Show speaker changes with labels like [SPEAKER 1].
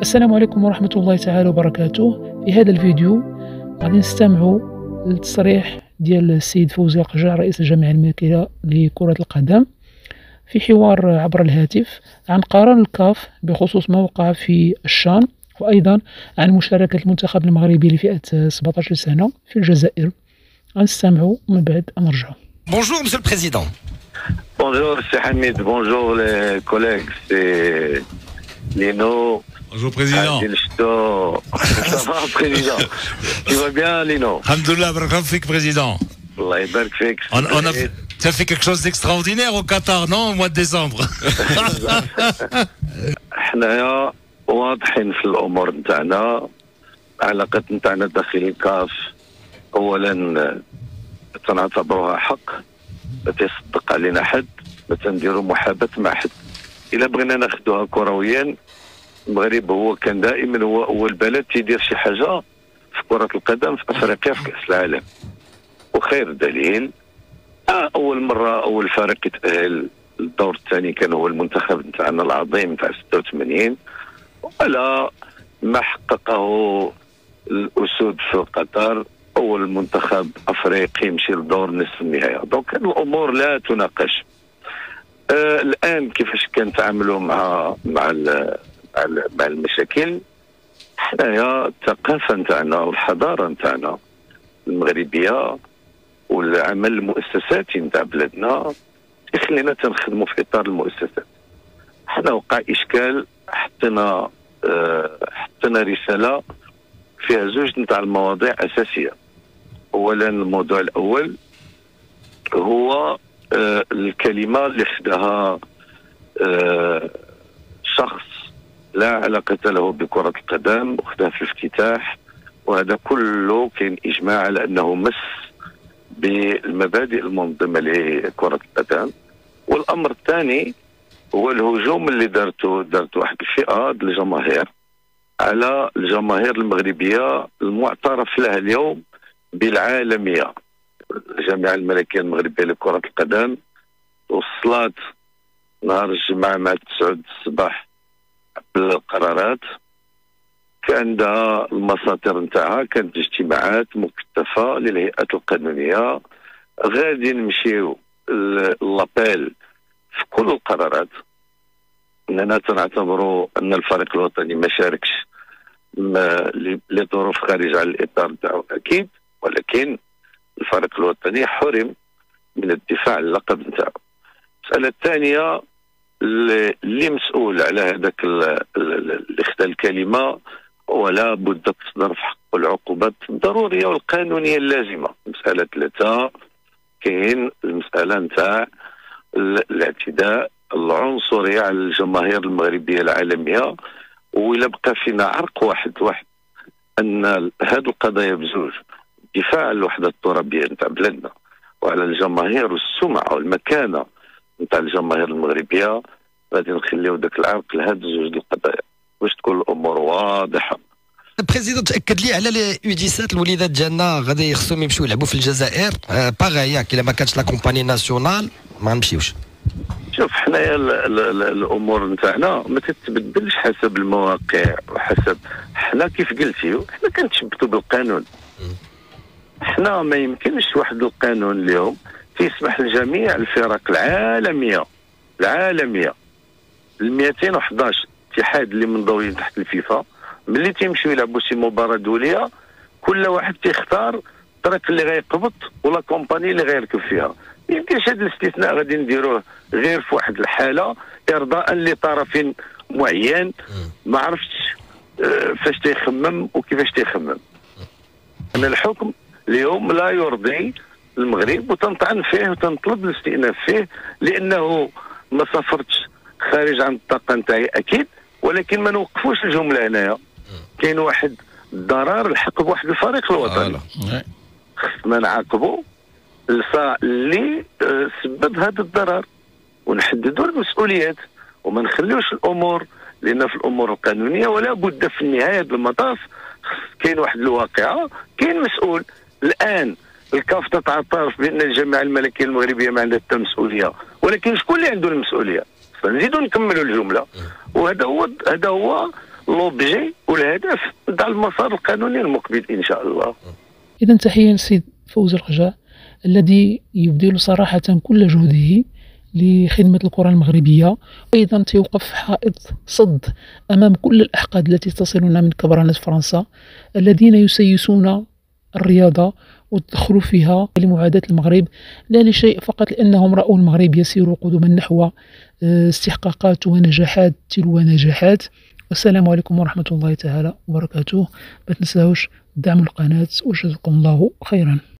[SPEAKER 1] السلام عليكم ورحمة الله تعالى وبركاته. في هذا الفيديو غادي نستمعوا للتصريح ديال السيد فوزي القجع رئيس الجمعية الملكية لكرة القدم في حوار عبر الهاتف عن قرار الكاف بخصوص ما وقع في الشان، وأيضا عن مشاركة المنتخب المغربي لفئة 17 سنة في الجزائر. غنستمعوا ومن بعد نرجعوا.
[SPEAKER 2] Bonjour Monsieur le Président.
[SPEAKER 3] Bonjour, c'est Hamid. Bonjour les collègues. C'est Lino.
[SPEAKER 2] Bonjour Président.
[SPEAKER 3] Ça va, Président? Tu vas bien, Lino?
[SPEAKER 2] Alhamdoulilah, Barak Fik, Président.
[SPEAKER 3] Allah يبارك فيك.
[SPEAKER 2] Tu as fait quelque chose d'extraordinaire au Qatar, non, au mois de décembre?
[SPEAKER 3] حنايا واضحين في الأمور نتاعنا، علاقة نتاعنا داخل الكاف أولا تنعتبروها حق، ما تيصدق علينا حد، ما تنديروا محاباة مع حد. إلا بغينا ناخذوها كرويا، المغرب هو كان دائما هو أول بلد تيدير شي حاجة في كرة القدم في أفريقيا في كأس العالم، وخير دليل أول مرة أول فريق يتأهل للدور الثاني كان هو المنتخب نتاعنا العظيم تاع 86، وعلى ما حققه الأسود في قطر أول منتخب أفريقي يمشي لدور نصف النهائي. دونك الأمور لا تناقش. الآن كيفاش كنتعاملوا مع المشاكل، حنايا الثقافة نتاعنا والحضارة نتاعنا المغربية والعمل المؤسساتي نتاع بلادنا يخلينا تنخدموا في إطار المؤسسات. حنا وقع إشكال، حطينا رسالة فيها زوج نتاع المواضيع أساسية. أولا الموضوع الأول هو الكلمة اللي خداها شخص لا علاقة له بكرة القدم وخداها في الافتتاح، وهذا كله كاين إجماع على أنه مس بالمبادئ المنظمة لكرة القدم. والأمر الثاني هو الهجوم اللي دارته واحد الفئة ديال الجماهير على الجماهير المغربية المعترف لها اليوم بالعالمية. الجمعية الملكية المغربية لكرة القدم وصلت نهار الجمعة مع 9 الصباح بالقرارات، كان عندها المساطر نتاعها، كانت اجتماعات مكثفة للهيئات القانونية. غادي نمشيو لابيل في كل القرارات، اننا تنعتبروا ان الفريق الوطني ما شاركش لظروف خارجة عن الاطار نتاعو اكيد، ولكن الفريق الوطني حرم من الدفاع عن اللقب نتاعو. المسألة الثانية اللي مسؤول على هذاك اللي خدا الكلمة ولا بد تصدر في حقه العقوبات الضرورية والقانونية اللازمة. مسألة 3 كاين المسألة نتاع الاعتداء العنصري على الجماهير المغربية العالمية، وإلا بقى فينا عرق واحد أن هذه القضايا بزوج، الدفاع عن الوحدة الترابية نتاع بلادنا وعلى الجماهير والسمعة والمكانة نتاع الجماهير المغربية، غادي نخليو داك العرق لهاد زوج القضايا باش تكون الأمور واضحة.
[SPEAKER 2] بريزيدون تاكد لي على لي U17 الوليدات ديالنا غادي خصهم يمشيو يلعبوا في الجزائر باغي، كي ما كانتش لا كومباني ناسيونال ما نمشيوش.
[SPEAKER 3] شوف حنايا الامور نتاعنا ما تتبدلش حسب المواقع وحسب، حنا كيف قلتي حنا كنتشبتوا بالقانون. حنا ما يمكنش واحد القانون اليوم تيسمح لجميع الفرق العالميه ال 211 اتحاد اللي منضويين تحت الفيفا، ملي تيمشيو يلعبوا شي مباراه دوليه كل واحد تيختار الطريق اللي غيقبط ولا كومباني اللي غيركب فيها. يمكنش هذا الاستثناء غادي نديروه غير في واحد الحاله ارضاء لطرف معين ما عرفتش فاش تيخمم وكيفاش تيخمم. انا الحكم اليوم لا يرضي المغرب وتنطعن فيه وتنطلب الاستئناف فيه، لانه ما سافرتش خارج عن الطاقه نتاعي اكيد، ولكن ما نوقفوش الجمله هنايا. كاين واحد الضرر الحق بواحد الفريق الوطني، خصنا نعاقبوا اللي سبب هذا الضرر ونحددوا المسؤوليات وما نخليوش الامور، لان في الامور القانونيه ولا بد في نهايه المطاف كاين واحد الواقعه، كاين مسؤول. الان الكاف تتعترف بان الجمعيه الملكيه المغربيه ما عندها حتى مسؤوليه، ولكن شكون اللي عنده المسؤوليه؟ فنزيدوا نكملوا الجمله، وهذا هو لوبجي والهدف تاع المسار القانوني المقبل ان شاء الله.
[SPEAKER 1] إذا تحية للسيد فوزي القجع الذي يبذل صراحة كل جهده لخدمة الكرة المغربية، أيضا سيوقف حائط صد أمام كل الأحقاد التي تصلنا من كبرنة فرنسا الذين يسيسون الرياضة والتدخل فيها لمعاداة المغرب، لا لشيء فقط لأنهم رأوا المغرب يسير قدما نحو استحقاقات ونجاحات تلو نجاحات. والسلام عليكم ورحمة الله تعالى وبركاته. ما تنساوش دعم القناة وجزاكم الله خيرا.